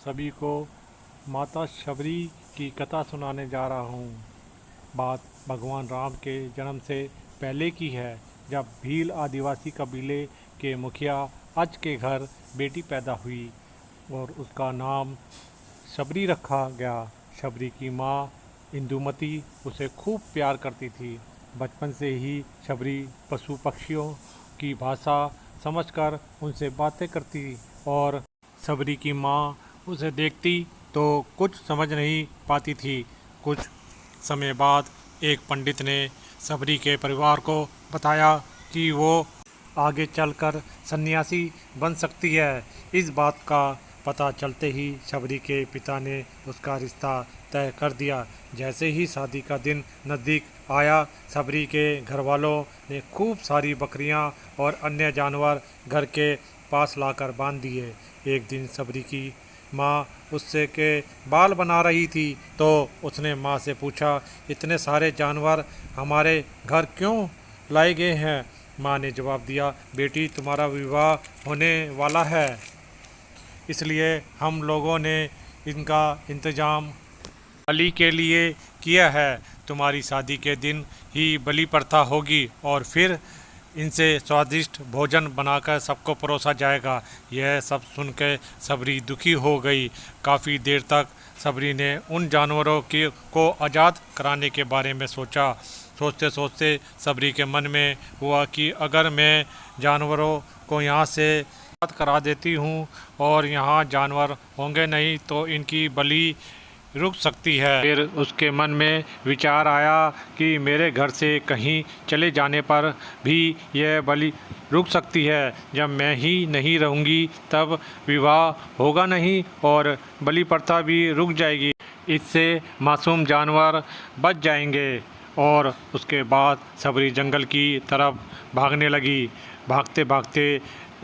सभी को माता शबरी की कथा सुनाने जा रहा हूँ। बात भगवान राम के जन्म से पहले की है, जब भील आदिवासी कबीले के मुखिया अच के घर बेटी पैदा हुई और उसका नाम शबरी रखा गया। शबरी की माँ इंदुमती उसे खूब प्यार करती थी। बचपन से ही शबरी पशु पक्षियों की भाषा समझकर उनसे बातें करती और शबरी की माँ उसे देखती तो कुछ समझ नहीं पाती थी। कुछ समय बाद एक पंडित ने शबरी के परिवार को बताया कि वो आगे चलकर सन्यासी बन सकती है। इस बात का पता चलते ही शबरी के पिता ने उसका रिश्ता तय कर दिया। जैसे ही शादी का दिन नज़दीक आया, शबरी के घर वालों ने खूब सारी बकरियां और अन्य जानवर घर के पास लाकर बांध दिए। एक दिन शबरी की माँ उससे के बाल बना रही थी तो उसने माँ से पूछा, इतने सारे जानवर हमारे घर क्यों लाए गए हैं? माँ ने जवाब दिया, बेटी तुम्हारा विवाह होने वाला है, इसलिए हम लोगों ने इनका इंतजाम बलि के लिए किया है। तुम्हारी शादी के दिन ही बलि प्रथा होगी और फिर इनसे स्वादिष्ट भोजन बनाकर सबको परोसा जाएगा। यह सब सुनकर शबरी दुखी हो गई। काफ़ी देर तक शबरी ने उन जानवरों को आज़ाद कराने के बारे में सोचा। सोचते सोचते शबरी के मन में हुआ कि अगर मैं जानवरों को यहाँ से आज़ाद करा देती हूँ और यहाँ जानवर होंगे नहीं तो इनकी बलि रुक सकती है। फिर उसके मन में विचार आया कि मेरे घर से कहीं चले जाने पर भी यह बलि रुक सकती है। जब मैं ही नहीं रहूँगी तब विवाह होगा नहीं और बलि प्रथा भी रुक जाएगी। इससे मासूम जानवर बच जाएंगे। और उसके बाद शबरी जंगल की तरफ भागने लगी। भागते भागते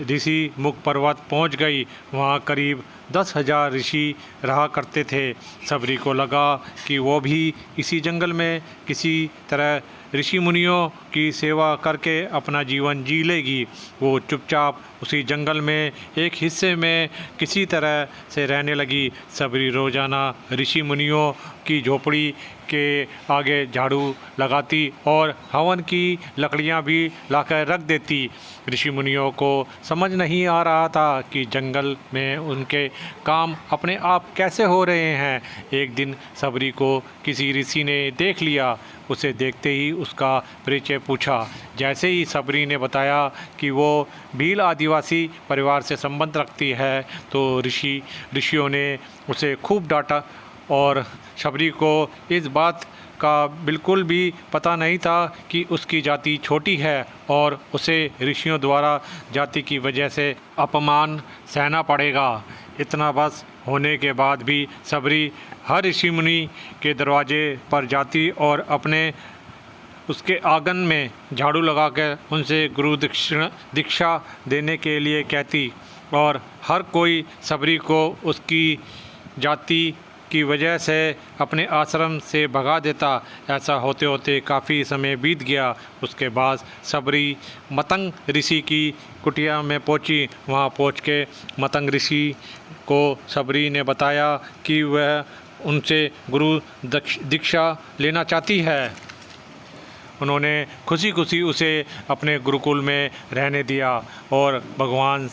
ऋषि मुख पर्वत पहुंच गई। वहां करीब 10,000 ऋषि रहा करते थे। शबरी को लगा कि वो भी इसी जंगल में किसी तरह ऋषि मुनियों की सेवा करके अपना जीवन जी लेगी। वो चुपचाप उसी जंगल में एक हिस्से में किसी तरह से रहने लगी। शबरी रोजाना ऋषि मुनियों की झोपड़ी के आगे झाड़ू लगाती और हवन की लकड़ियां भी लाकर रख देती। ऋषि मुनियों को समझ नहीं आ रहा था कि जंगल में उनके काम अपने आप कैसे हो रहे हैं। एक दिन शबरी को किसी ऋषि ने देख लिया। उसे देखते ही उसका परिचय पूछा। जैसे ही शबरी ने बताया कि वो भील आदिवासी परिवार से संबंध रखती है तो ऋषियों ने उसे खूब डांटा और शबरी को इस बात का बिल्कुल भी पता नहीं था कि उसकी जाति छोटी है और उसे ऋषियों द्वारा जाति की वजह से अपमान सहना पड़ेगा। इतना बस होने के बाद भी शबरी हर ऋषि मुनि के दरवाजे पर जाती और अपने उसके आंगन में झाड़ू लगाकर उनसे गुरु दीक्षा देने के लिए कहती और हर कोई शबरी को उसकी जाति की वजह से अपने आश्रम से भगा देता। ऐसा होते होते काफ़ी समय बीत गया। उसके बाद शबरी मतंग ऋषि की कुटिया में पहुंची। वहां पहुंच के मतंग ऋषि को शबरी ने बताया कि वह उनसे गुरु दीक्षा लेना चाहती है। उन्होंने खुशी खुशी उसे अपने गुरुकुल में रहने दिया और भगवान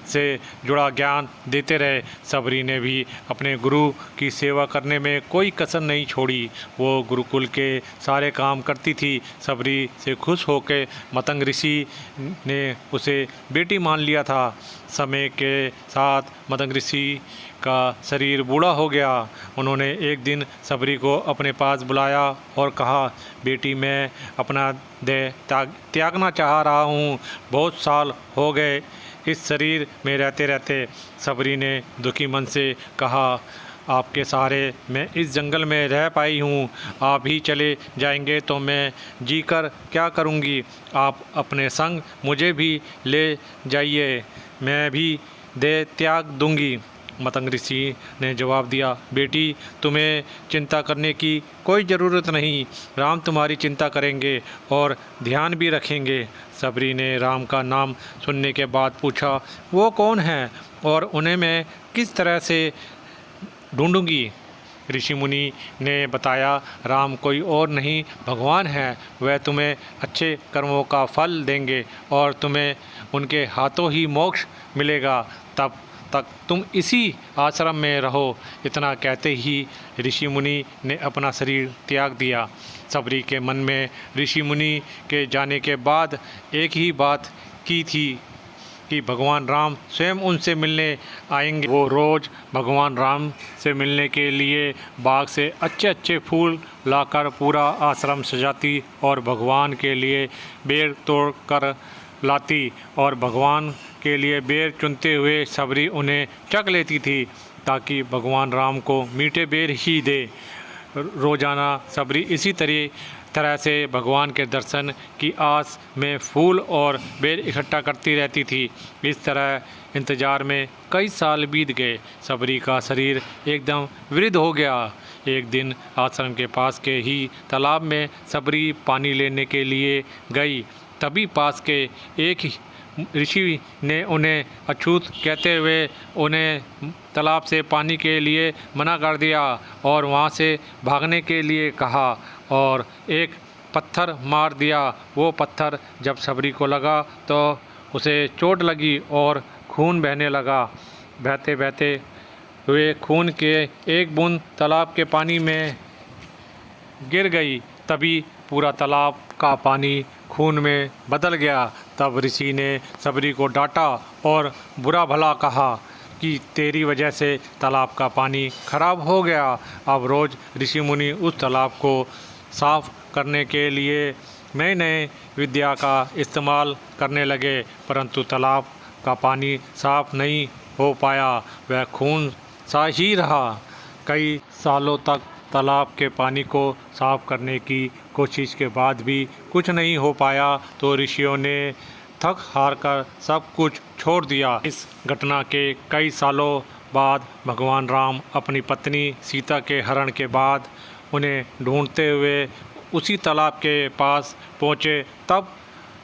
से जुड़ा ज्ञान देते रहे। शबरी ने भी अपने गुरु की सेवा करने में कोई कसर नहीं छोड़ी। वो गुरुकुल के सारे काम करती थी। शबरी से खुश होकर मतंग ऋषि ने उसे बेटी मान लिया था। समय के साथ मतंग ऋषि का शरीर बूढ़ा हो गया। उन्होंने एक दिन शबरी को अपने पास बुलाया और कहा, बेटी मैं अपना देह त्यागना चाह रहा हूँ। बहुत साल हो गए इस शरीर में रहते रहते। शबरी ने दुखी मन से कहा, आपके सहारे मैं इस जंगल में रह पाई हूँ। आप ही चले जाएंगे तो मैं जीकर क्या करूँगी। आप अपने संग मुझे भी ले जाइए, मैं भी देह त्याग दूँगी। मतंग ऋषि ने जवाब दिया, बेटी तुम्हें चिंता करने की कोई ज़रूरत नहीं। राम तुम्हारी चिंता करेंगे और ध्यान भी रखेंगे। शबरी ने राम का नाम सुनने के बाद पूछा, वो कौन है और उन्हें मैं किस तरह से ढूंढूंगी। ऋषि मुनि ने बताया, राम कोई और नहीं भगवान है। वह तुम्हें अच्छे कर्मों का फल देंगे और तुम्हें उनके हाथों ही मोक्ष मिलेगा। तब तक तुम इसी आश्रम में रहो। इतना कहते ही ऋषि मुनि ने अपना शरीर त्याग दिया। सबरी के मन में ऋषि मुनि के जाने के बाद एक ही बात की थी कि भगवान राम स्वयं उनसे मिलने आएंगे। वो रोज़ भगवान राम से मिलने के लिए बाग से अच्छे अच्छे फूल लाकर पूरा आश्रम सजाती और भगवान के लिए बेर तोड़ कर लाती और भगवान के लिए बेर चुनते हुए सबरी उन्हें चख लेती थी ताकि भगवान राम को मीठे बेर ही दे। रोज़ाना सबरी इसी तरह से भगवान के दर्शन की आस में फूल और बेर इकट्ठा करती रहती थी। इस तरह इंतज़ार में कई साल बीत गए। सबरी का शरीर एकदम वृद्ध हो गया। एक दिन आश्रम के पास के ही तालाब में सबरी पानी लेने के लिए गई। तभी पास के एक ऋषि ने उन्हें अछूत कहते हुए उन्हें तालाब से पानी के लिए मना कर दिया और वहाँ से भागने के लिए कहा और एक पत्थर मार दिया। वो पत्थर जब सबरी को लगा तो उसे चोट लगी और खून बहने लगा। बहते बहते हुए खून के एक बूंद तालाब के पानी में गिर गई। तभी पूरा तालाब का पानी खून में बदल गया। तब ऋषि ने सबरी को डांटा और बुरा भला कहा कि तेरी वजह से तालाब का पानी खराब हो गया। अब रोज़ ऋषि मुनि उस तालाब को साफ करने के लिए नए नए विद्या का इस्तेमाल करने लगे, परंतु तालाब का पानी साफ नहीं हो पाया। वह खून सा ही रहा। कई सालों तक तालाब के पानी को साफ करने की कोशिश के बाद भी कुछ नहीं हो पाया तो ऋषियों ने थक हार कर सब कुछ छोड़ दिया। इस घटना के कई सालों बाद भगवान राम अपनी पत्नी सीता के हरण के बाद उन्हें ढूंढते हुए उसी तालाब के पास पहुँचे। तब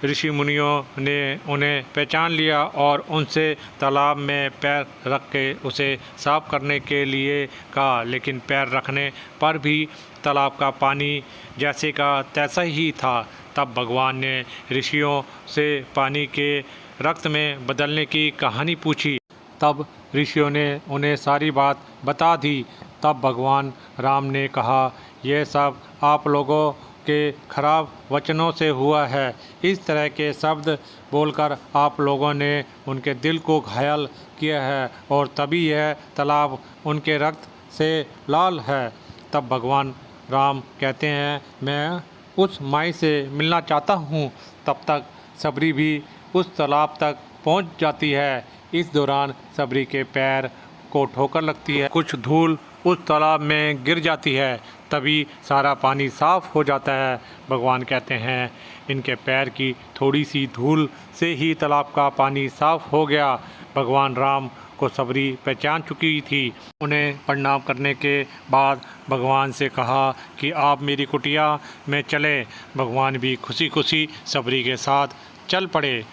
ऋषि मुनियों ने उन्हें पहचान लिया और उनसे तालाब में पैर रख के उसे साफ करने के लिए कहा, लेकिन पैर रखने पर भी तालाब का पानी जैसे का तैसा ही था। तब भगवान ने ऋषियों से पानी के रक्त में बदलने की कहानी पूछी। तब ऋषियों ने उन्हें सारी बात बता दी। तब भगवान राम ने कहा, यह सब आप लोगों के खराब वचनों से हुआ है। इस तरह के शब्द बोलकर आप लोगों ने उनके दिल को घायल किया है और तभी यह तालाब उनके रक्त से लाल है। तब भगवान राम कहते हैं, मैं उस माई से मिलना चाहता हूँ। तब तक सबरी भी उस तालाब तक पहुँच जाती है। इस दौरान सबरी के पैर को ठोकर लगती है। कुछ धूल उस तालाब में गिर जाती है। तभी सारा पानी साफ हो जाता है। भगवान कहते हैं, इनके पैर की थोड़ी सी धूल से ही तालाब का पानी साफ हो गया। भगवान राम को सबरी पहचान चुकी थी। उन्हें प्रणाम करने के बाद भगवान से कहा कि आप मेरी कुटिया में चलें। भगवान भी खुशी खुशी सबरी के साथ चल पड़े।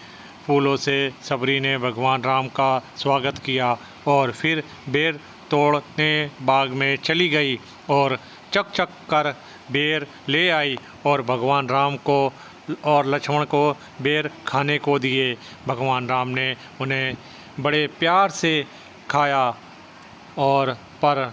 फूलों से सबरी ने भगवान राम का स्वागत किया और फिर बेर तोड़ने बाग में चली गई और चक चक कर बेर ले आई और भगवान राम को और लक्ष्मण को बेर खाने को दिए। भगवान राम ने उन्हें बड़े प्यार से खाया और पर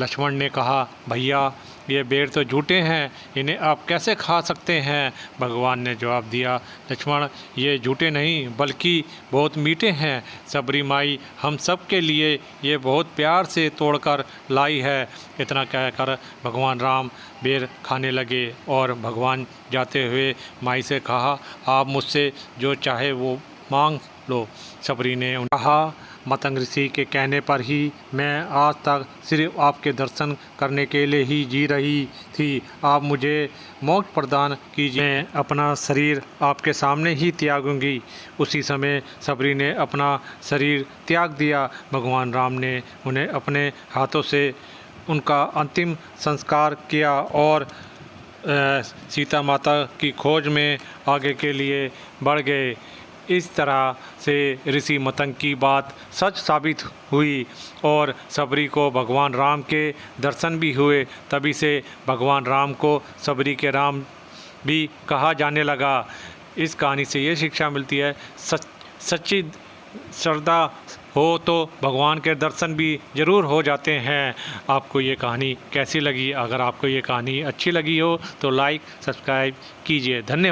लक्ष्मण ने कहा, भैया ये बेर तो झूठे हैं, इन्हें आप कैसे खा सकते हैं? भगवान ने जवाब दिया, लक्ष्मण ये झूठे नहीं बल्कि बहुत मीठे हैं। सबरी माई हम सब के लिए ये बहुत प्यार से तोड़कर लाई है। इतना कहकर भगवान राम बेर खाने लगे और भगवान जाते हुए माई से कहा, आप मुझसे जो चाहे वो मांग लो। सबरी ने कहा, मतंग ऋषि के कहने पर ही मैं आज तक सिर्फ आपके दर्शन करने के लिए ही जी रही थी। आप मुझे मोक्ष प्रदान कीजिए, मैं अपना शरीर आपके सामने ही त्यागूंगी। उसी समय सबरी ने अपना शरीर त्याग दिया। भगवान राम ने उन्हें अपने हाथों से उनका अंतिम संस्कार किया और सीता माता की खोज में आगे के लिए बढ़ गए। इस तरह से ऋषि मतंग की बात सच साबित हुई और सबरी को भगवान राम के दर्शन भी हुए। तभी से भगवान राम को सबरी के राम भी कहा जाने लगा। इस कहानी से ये शिक्षा मिलती है, सच्ची श्रद्धा हो तो भगवान के दर्शन भी ज़रूर हो जाते हैं। आपको ये कहानी कैसी लगी? अगर आपको ये कहानी अच्छी लगी हो तो लाइक सब्सक्राइब कीजिए। धन्यवाद।